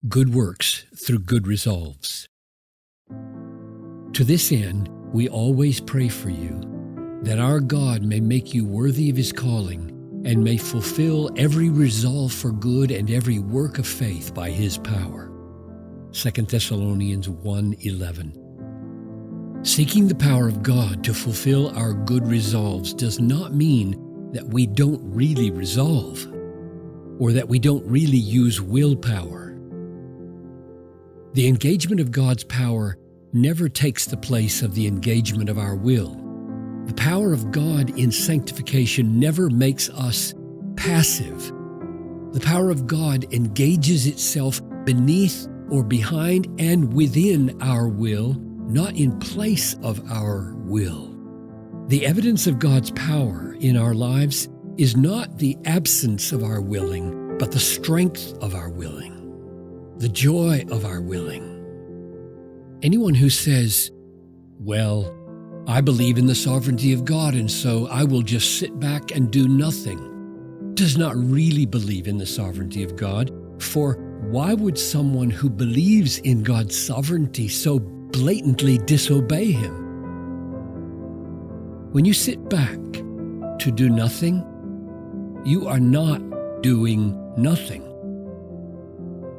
good works through good resolves. To this end, we always pray for you, that our God may make you worthy of his calling and may fulfill every resolve for good and every work of faith by his power. 2 Thessalonians 1:11. Seeking the power of God to fulfill our good resolves does not mean that we don't really resolve or that we don't really use willpower. The engagement of God's power never takes the place of the engagement of our will. The power of God in sanctification never makes us passive. The power of God engages itself beneath or behind and within our will, not in place of our will. The evidence of God's power in our lives is not the absence of our willing, but the strength of our willing, the joy of our willing. Anyone who says, "Well, I believe in the sovereignty of God, and so I will just sit back and do nothing," does not really believe in the sovereignty of God, for why would someone who believes in God's sovereignty so blatantly disobey him? When you sit back to do nothing, you are not doing nothing.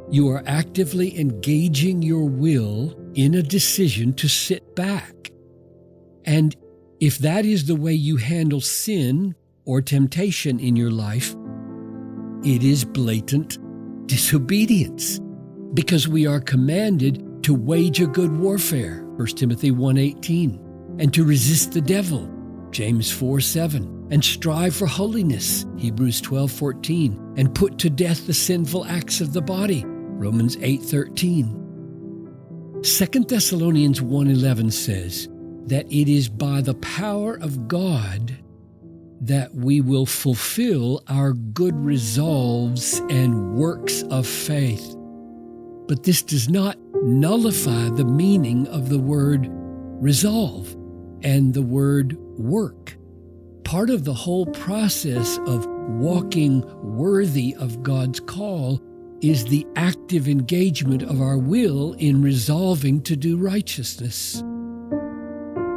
You are actively engaging your will in a decision to sit back. And if that is the way you handle sin or temptation in your life, it is blatant disobedience, because we are commanded to wage a good warfare, 1 Timothy 1:18, and to resist the devil, James 4:7, and strive for holiness, Hebrews 12:14, and put to death the sinful acts of the body, Romans 8:13. 2 Thessalonians 1:11 says that it is by the power of God that we will fulfill our good resolves and works of faith. But this does not nullify the meaning of the word resolve and the word work. Part of the whole process of walking worthy of God's call is the active engagement of our will in resolving to do righteousness.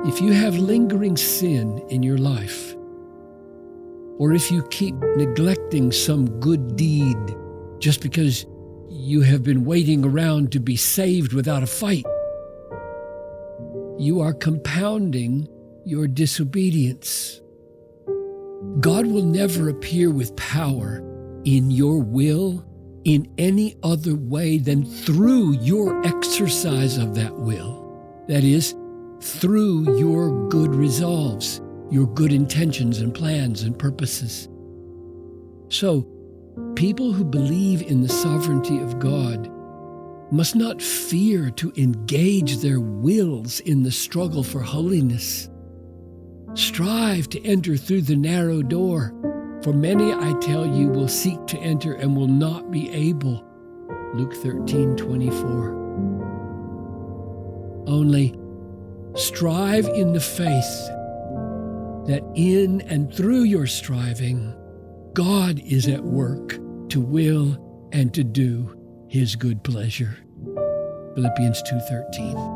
If you have lingering sin in your life, or if you keep neglecting some good deed just because you have been waiting around to be saved without a fight, you are compounding your disobedience. God will never appear with power in your will in any other way than through your exercise of that will. That is, through your good resolves, your good intentions and plans and purposes. So, people who believe in the sovereignty of God must not fear to engage their wills in the struggle for holiness. Strive to enter through the narrow door, for many, I tell you, will seek to enter and will not be able. Luke 13:24. Only strive in the faith that in and through your striving, God is at work to will and to do his good pleasure. Philippians 2:13.